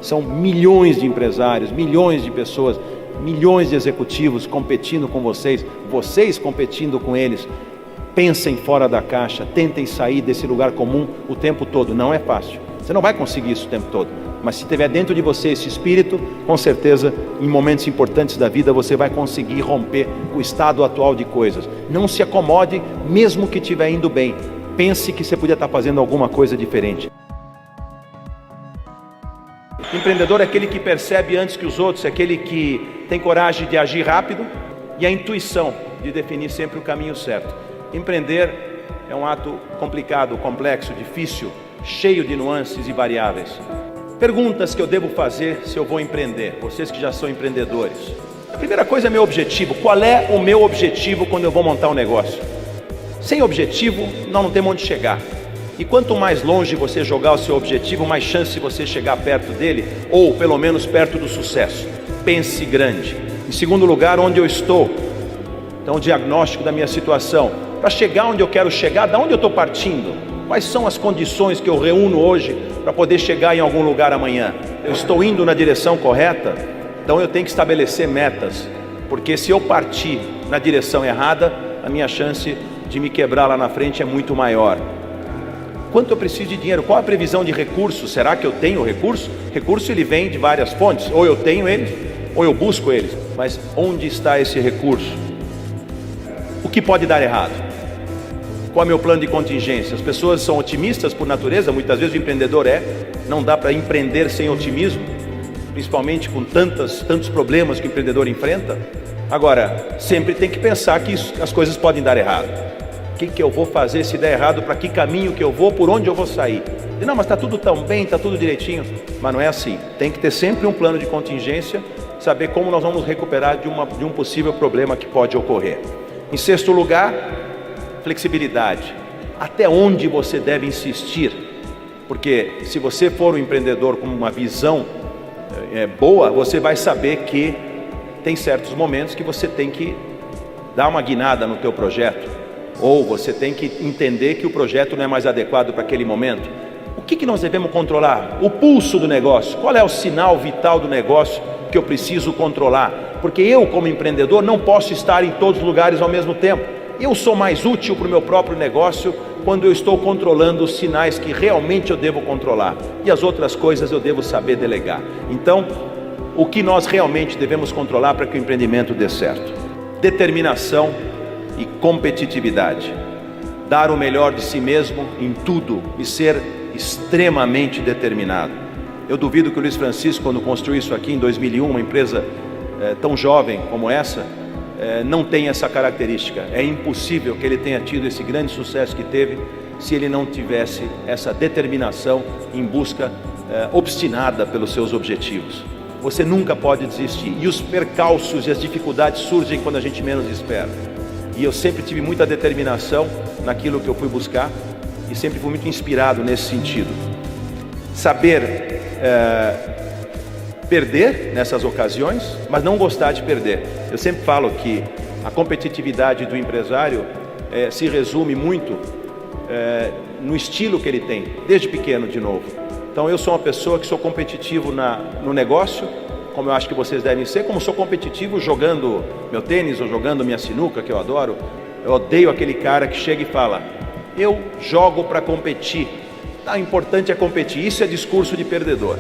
São milhões de empresários, milhões de pessoas, milhões de executivos competindo com vocês, vocês competindo com eles. Pensem fora da caixa, tentem sair desse lugar comum o tempo todo. Não é fácil, você não vai conseguir isso o tempo todo, mas se tiver dentro de você esse espírito, com certeza em momentos importantes da vida você vai conseguir romper o estado atual de coisas. Não se acomode, mesmo que estiver indo bem. Pense que você podia estar fazendo alguma coisa diferente. O empreendedor é aquele que percebe antes que os outros, é aquele que tem coragem de agir rápido e a intuição de definir sempre o caminho certo. Empreender é um ato complicado, complexo, difícil, cheio de nuances e variáveis. Perguntas que eu devo fazer se eu vou empreender, vocês que já são empreendedores. A primeira coisa é meu objetivo. Qual é o meu objetivo quando eu vou montar um negócio? Sem objetivo, nós não temos onde chegar. E quanto mais longe você jogar o seu objetivo, mais chance de você chegar perto dele, ou pelo menos perto do sucesso. Pense grande. Em segundo lugar, onde eu estou. Então, o diagnóstico da minha situação. Para chegar onde eu quero chegar, da onde eu estou partindo? Quais são as condições que eu reúno hoje para poder chegar em algum lugar amanhã? Eu estou indo na direção correta? Então eu tenho que estabelecer metas, porque se eu partir na direção errada, a minha chance de me quebrar lá na frente é muito maior. Quanto eu preciso de dinheiro? Qual a previsão de recursos? Será que eu tenho recurso? Recurso ele vem de várias fontes, ou eu tenho eles, ou eu busco eles. Mas onde está esse recurso? O que pode dar errado? Qual é o meu plano de contingência? As pessoas são otimistas por natureza, muitas vezes o empreendedor não dá para empreender sem otimismo, principalmente com tantos problemas que o empreendedor enfrenta. Agora, sempre tem que pensar que as coisas podem dar errado. O que eu vou fazer se der errado? Para que caminho que eu vou? Por onde eu vou sair? E não, mas está tudo tão bem, está tudo direitinho. Mas não é assim. Tem que ter sempre um plano de contingência, saber como nós vamos recuperar de um possível problema que pode ocorrer. Em sexto lugar, flexibilidade. Até onde você deve insistir? Porque se você for um empreendedor com uma visão boa, você vai saber que tem certos momentos que você tem que dar uma guinada no teu projeto, ou você tem que entender que o projeto não é mais adequado para aquele momento. O que nós devemos controlar? O pulso do negócio. Qual é o sinal vital do negócio que eu preciso controlar? Porque eu, como empreendedor, não posso estar em todos os lugares ao mesmo tempo. Eu sou mais útil para o meu próprio negócio quando eu estou controlando os sinais que realmente eu devo controlar. E as outras coisas eu devo saber delegar. Então, o que nós realmente devemos controlar para que o empreendimento dê certo? Determinação e competitividade. Dar o melhor de si mesmo em tudo e ser extremamente determinado. Eu duvido que o Luiz Francisco, quando construiu isso aqui em 2001, uma empresa tão jovem como essa, não tem essa característica. É impossível que ele tenha tido esse grande sucesso que teve se ele não tivesse essa determinação em busca obstinada pelos seus objetivos. Você nunca pode desistir. E os percalços e as dificuldades surgem quando a gente menos espera. E eu sempre tive muita determinação naquilo que eu fui buscar e sempre fui muito inspirado nesse sentido. Saber perder nessas ocasiões, mas não gostar de perder. Eu sempre falo que a competitividade do empresário se resume muito no estilo que ele tem, desde pequeno de novo. Então eu sou uma pessoa que sou competitivo no negócio, como eu acho que vocês devem ser, como sou competitivo jogando meu tênis ou jogando minha sinuca, que eu adoro. Eu odeio aquele cara que chega e fala: eu jogo para competir. O importante é competir. Isso é discurso de perdedor.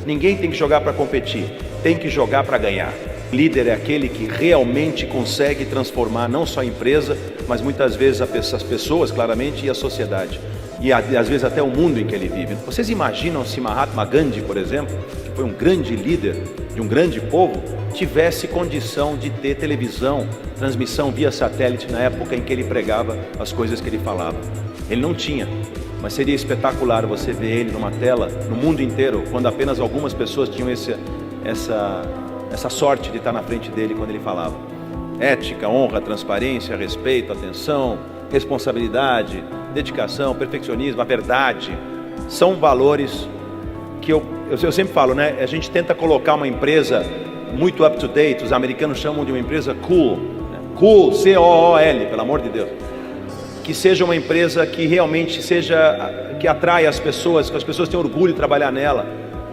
Ninguém tem que jogar para competir, tem que jogar para ganhar. Líder é aquele que realmente consegue transformar não só a empresa, mas muitas vezes as pessoas, claramente, e a sociedade. E às vezes até o mundo em que ele vive. Vocês imaginam se Mahatma Gandhi, por exemplo, que foi um grande líder de um grande povo, tivesse condição de ter televisão, transmissão via satélite na época em que ele pregava as coisas que ele falava? Ele não tinha. Mas seria espetacular você ver ele numa tela, no mundo inteiro, quando apenas algumas pessoas tinham essa sorte de estar na frente dele quando ele falava. Ética, honra, transparência, respeito, atenção, responsabilidade, dedicação, perfeccionismo, a verdade, são valores que eu sempre falo, né? A gente tenta colocar uma empresa muito up-to-date, os americanos chamam de uma empresa cool, né? Cool, C-O-O-L, pelo amor de Deus. Que seja uma empresa que realmente que atrai as pessoas, que as pessoas tenham orgulho de trabalhar nela,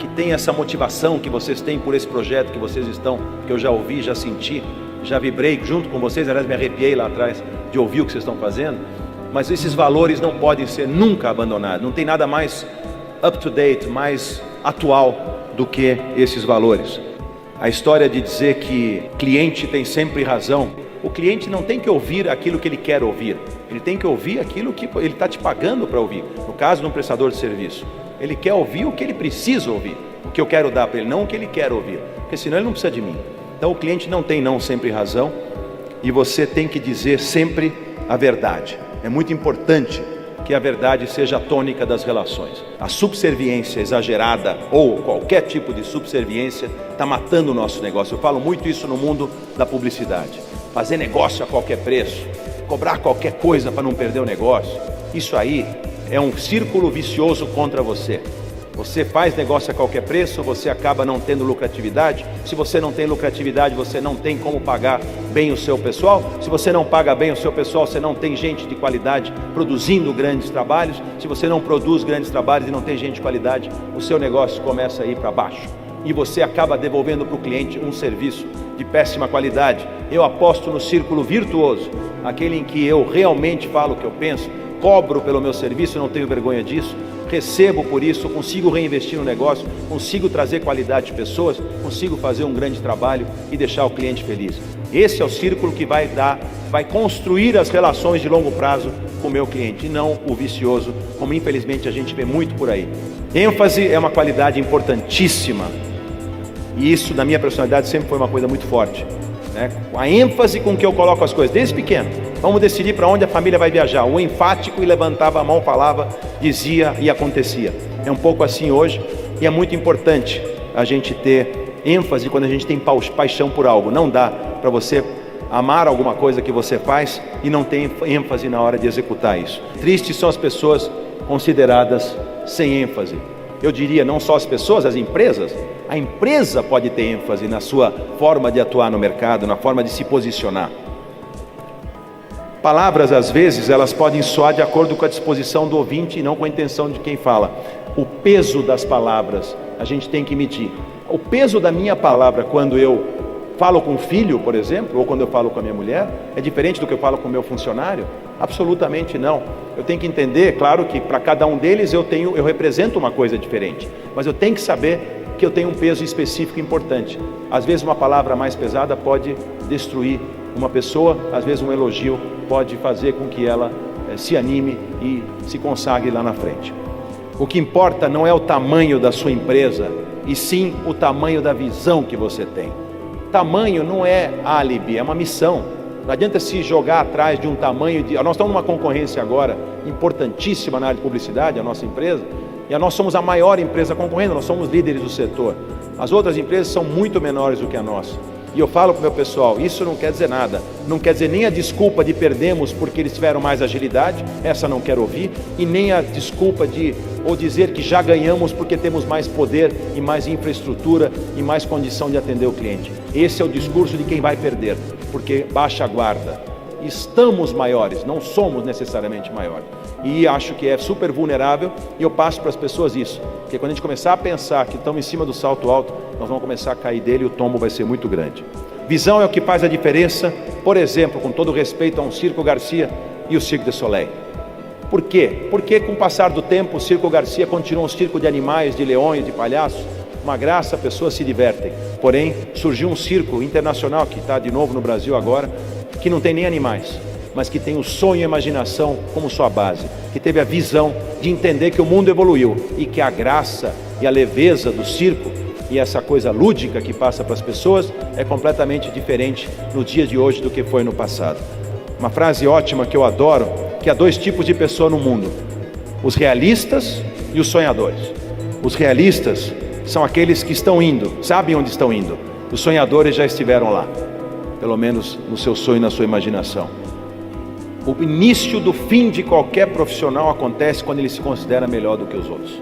que tem essa motivação que vocês têm por esse projeto que vocês estão, que eu já ouvi, já senti, já vibrei junto com vocês, aliás me arrepiei lá atrás de ouvir o que vocês estão fazendo, mas esses valores não podem ser nunca abandonados, não tem nada mais up to date, mais atual do que esses valores. A história de dizer que cliente tem sempre razão, o cliente não tem que ouvir aquilo que ele quer ouvir, ele tem que ouvir aquilo que ele está te pagando para ouvir. No caso de um prestador de serviço, ele quer ouvir o que ele precisa ouvir, o que eu quero dar para ele, não o que ele quer ouvir, porque senão ele não precisa de mim. Então o cliente não tem sempre razão, e você tem que dizer sempre a verdade. É muito importante que a verdade seja a tônica das relações. A subserviência exagerada ou qualquer tipo de subserviência está matando o nosso negócio. Eu falo muito isso no mundo da publicidade. Fazer negócio a qualquer preço, cobrar qualquer coisa para não perder o negócio. Isso aí é um círculo vicioso contra você. Você faz negócio a qualquer preço, você acaba não tendo lucratividade. Se você não tem lucratividade, você não tem como pagar bem o seu pessoal. Se você não paga bem o seu pessoal, você não tem gente de qualidade produzindo grandes trabalhos. Se você não produz grandes trabalhos e não tem gente de qualidade, o seu negócio começa a ir para baixo. E você acaba devolvendo para o cliente um serviço de péssima qualidade. Eu aposto no círculo virtuoso, aquele em que eu realmente falo o que eu penso, cobro pelo meu serviço, não tenho vergonha disso, recebo por isso, consigo reinvestir no negócio, consigo trazer qualidade de pessoas, consigo fazer um grande trabalho e deixar o cliente feliz. Esse é o círculo que vai construir as relações de longo prazo com o meu cliente, e não o vicioso, como infelizmente a gente vê muito por aí. ênfase é uma qualidade importantíssima, e isso na minha personalidade sempre foi uma coisa muito forte, né? A ênfase com que eu coloco as coisas, desde pequeno. Vamos decidir para onde a família vai viajar. O enfático e levantava a mão, falava, dizia e acontecia. É um pouco assim hoje, e é muito importante a gente ter ênfase quando a gente tem paixão por algo. Não dá para você amar alguma coisa que você faz e não tem ênfase na hora de executar isso. Tristes são as pessoas consideradas sem ênfase. Eu diria não só as pessoas, as empresas. A empresa pode ter ênfase na sua forma de atuar no mercado, na forma de se posicionar. Palavras, às vezes, elas podem soar de acordo com a disposição do ouvinte e não com a intenção de quem fala. O peso das palavras, a gente tem que medir. O peso da minha palavra, quando eu falo com um filho, por exemplo, ou quando eu falo com a minha mulher, é diferente do que eu falo com o meu funcionário? Absolutamente não. Eu tenho que entender, claro que para cada um deles eu represento uma coisa diferente, mas eu tenho que saber que eu tenho um peso específico importante. Às vezes uma palavra mais pesada pode destruir uma pessoa, às vezes um elogio pode fazer com que ela se anime e se consagre lá na frente. O que importa não é o tamanho da sua empresa, e sim o tamanho da visão que você tem. Tamanho não é álibi, é uma missão. Não adianta se jogar atrás de um tamanho de... Nós estamos numa concorrência agora importantíssima na área de publicidade, a nossa empresa, e nós somos a maior empresa concorrendo, nós somos líderes do setor. As outras empresas são muito menores do que a nossa. E eu falo para o meu pessoal, isso não quer dizer nada, não quer dizer nem a desculpa de perdemos porque eles tiveram mais agilidade, essa não quero ouvir, e nem a desculpa ou dizer que já ganhamos porque temos mais poder e mais infraestrutura e mais condição de atender o cliente. Esse é o discurso de quem vai perder, porque baixa a guarda. Estamos maiores, não somos necessariamente maiores. E acho que é super vulnerável, e eu passo para as pessoas isso, porque quando a gente começar a pensar que estamos em cima do salto alto, nós vamos começar a cair dele e o tombo vai ser muito grande. Visão é o que faz a diferença, por exemplo, com todo respeito a um Circo Garcia e o Cirque du Soleil. Por quê? Porque com o passar do tempo o Circo Garcia continua um circo de animais, de leões, de palhaços, uma graça, pessoas se divertem. Porém, surgiu um circo internacional, que está de novo no Brasil agora, que não tem nem animais, mas que tem o sonho e a imaginação como sua base, que teve a visão de entender que o mundo evoluiu e que a graça e a leveza do circo e essa coisa lúdica que passa para as pessoas é completamente diferente no dia de hoje do que foi no passado. Uma frase ótima que eu adoro, que há dois tipos de pessoa no mundo: os realistas e os sonhadores. Os realistas são aqueles que estão indo, sabem onde estão indo. Os sonhadores já estiveram lá, pelo menos no seu sonho e na sua imaginação. O início do fim de qualquer profissional acontece quando ele se considera melhor do que os outros.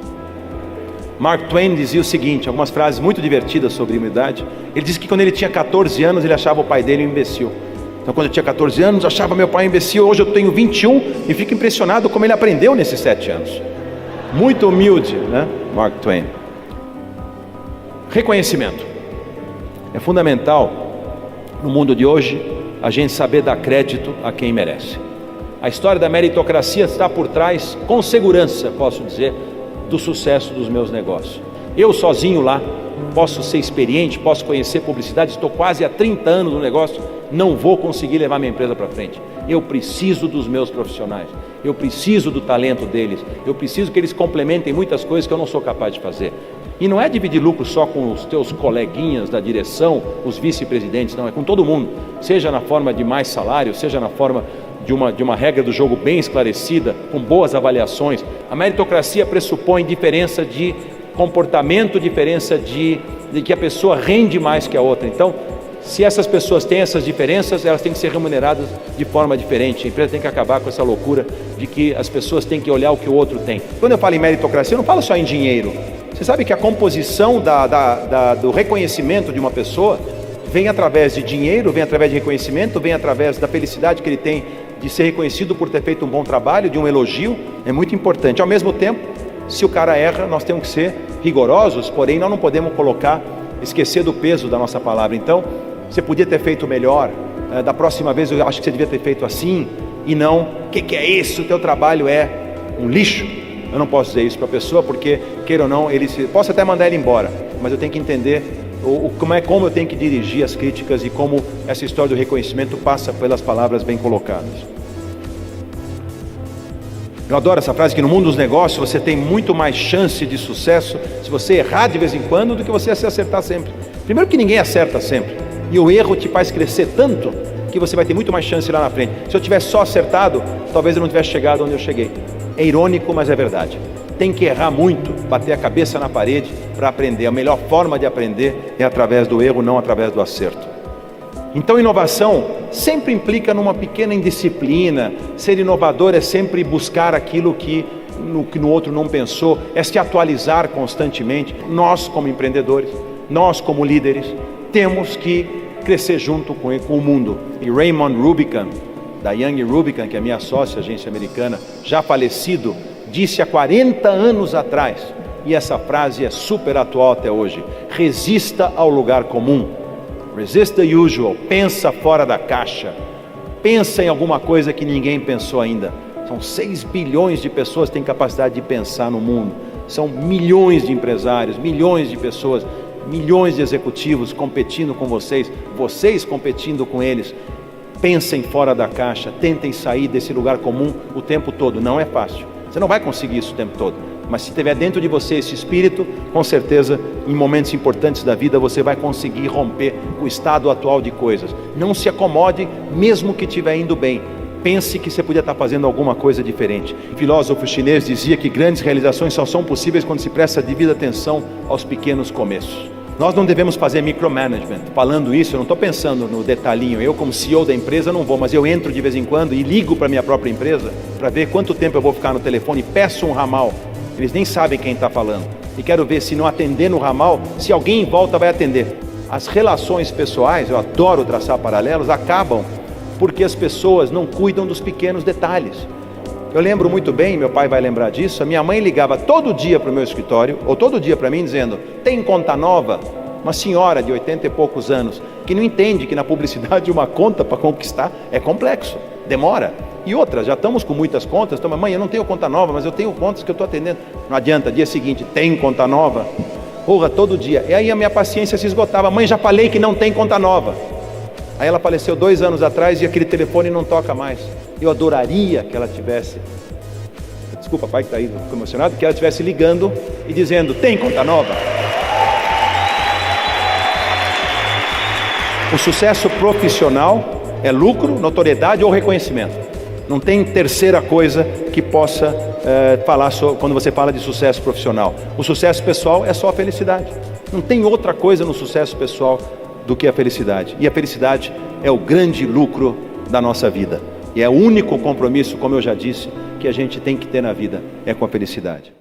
Mark Twain dizia o seguinte, algumas frases muito divertidas sobre humildade. Ele disse que quando ele tinha 14 anos, ele achava o pai dele um imbecil. Então quando eu tinha 14 anos, eu achava meu pai um imbecil. Hoje eu tenho 21 e fico impressionado como ele aprendeu nesses 7 anos. Muito humilde, né? Mark Twain. Reconhecimento. É fundamental, no mundo de hoje, a gente saber dar crédito a quem merece. A história da meritocracia está por trás, com segurança, posso dizer, do sucesso dos meus negócios. Eu sozinho lá, posso ser experiente, posso conhecer publicidade, estou quase há 30 anos no negócio, não vou conseguir levar minha empresa para frente. Eu preciso dos meus profissionais, eu preciso do talento deles, eu preciso que eles complementem muitas coisas que eu não sou capaz de fazer. E não é dividir lucro só com os teus coleguinhas da direção, os vice-presidentes, não, é com todo mundo, seja na forma de mais salário, seja na forma de uma regra do jogo bem esclarecida, com boas avaliações. A meritocracia pressupõe diferença de comportamento, diferença de que a pessoa rende mais que a outra. Então, se essas pessoas têm essas diferenças, elas têm que ser remuneradas de forma diferente. A empresa tem que acabar com essa loucura de que as pessoas têm que olhar o que o outro tem. Quando eu falo em meritocracia, eu não falo só em dinheiro. Você sabe que a composição do reconhecimento de uma pessoa vem através de dinheiro, vem através de reconhecimento, vem através da felicidade que ele tem de ser reconhecido por ter feito um bom trabalho, de um elogio. É muito importante. Ao mesmo tempo, se o cara erra, nós temos que ser rigorosos, porém nós não podemos esquecer do peso da nossa palavra. Então, você podia ter feito melhor, da próxima vez eu acho que você devia ter feito assim, e não, o que é isso? O teu trabalho é um lixo. Eu não posso dizer isso para a pessoa, porque, queira ou não, posso até mandar ele embora, mas eu tenho que entender como eu tenho que dirigir as críticas e como essa história do reconhecimento passa pelas palavras bem colocadas. Eu adoro essa frase que no mundo dos negócios você tem muito mais chance de sucesso se você errar de vez em quando do que você se acertar sempre. Primeiro que ninguém acerta sempre, e o erro te faz crescer tanto que você vai ter muito mais chance lá na frente. Se eu tivesse só acertado, talvez eu não tivesse chegado onde eu cheguei. É irônico, mas é verdade. Tem que errar muito, bater a cabeça na parede para aprender. A melhor forma de aprender é através do erro, não através do acerto. Então, inovação sempre implica numa pequena indisciplina. Ser inovador é sempre buscar aquilo que no outro não pensou, é se atualizar constantemente. Nós, como empreendedores, nós, como líderes, temos que crescer junto com o mundo. E Raymond Rubicam, da Young Rubicam, que é minha sócia, agência americana, já falecido, disse há 40 anos atrás, e essa frase é super atual até hoje: resista ao lugar comum. Resist the usual. Pensa fora da caixa. Pensa em alguma coisa que ninguém pensou ainda. São 6 bilhões de pessoas que têm capacidade de pensar no mundo. São milhões de empresários, milhões de pessoas, milhões de executivos competindo com vocês, vocês competindo com eles. Pensem fora da caixa, tentem sair desse lugar comum o tempo todo. Não é fácil. Você não vai conseguir isso o tempo todo. Mas se tiver dentro de você esse espírito, com certeza, em momentos importantes da vida, você vai conseguir romper com o estado atual de coisas. Não se acomode, mesmo que estiver indo bem. Pense que você podia estar fazendo alguma coisa diferente. O filósofo chinês dizia que grandes realizações só são possíveis quando se presta devida atenção aos pequenos começos. Nós não devemos fazer micromanagement. Falando isso, eu não estou pensando no detalhinho. Eu, como CEO da empresa, não vou, mas eu entro de vez em quando e ligo para a minha própria empresa para ver quanto tempo eu vou ficar no telefone e peço um ramal. Eles nem sabem quem está falando. E quero ver, se não atender no ramal, se alguém em volta vai atender. As relações pessoais, eu adoro traçar paralelos, acabam porque as pessoas não cuidam dos pequenos detalhes. Eu lembro muito bem, meu pai vai lembrar disso, a minha mãe ligava todo dia para o meu escritório, ou todo dia para mim, dizendo: tem conta nova? Uma senhora de 80 e poucos anos, que não entende que na publicidade uma conta para conquistar é complexo, demora. E outra, já estamos com muitas contas, então, mãe, eu não tenho conta nova, mas eu tenho contas que eu estou atendendo. Não adianta, dia seguinte, tem conta nova? Porra, todo dia. E aí a minha paciência se esgotava. Mãe, já falei que não tem conta nova. Aí ela faleceu 2 anos atrás e aquele telefone não toca mais. Eu adoraria que ela tivesse, desculpa pai que está aí, ficou emocionado, que ela estivesse ligando e dizendo: tem conta nova? O sucesso profissional é lucro, notoriedade ou reconhecimento. Não tem terceira coisa que possa falar quando você fala de sucesso profissional. O sucesso pessoal é só a felicidade. Não tem outra coisa no sucesso pessoal do que a felicidade. E a felicidade é o grande lucro da nossa vida. E é o único compromisso, como eu já disse, que a gente tem que ter na vida, é com a felicidade.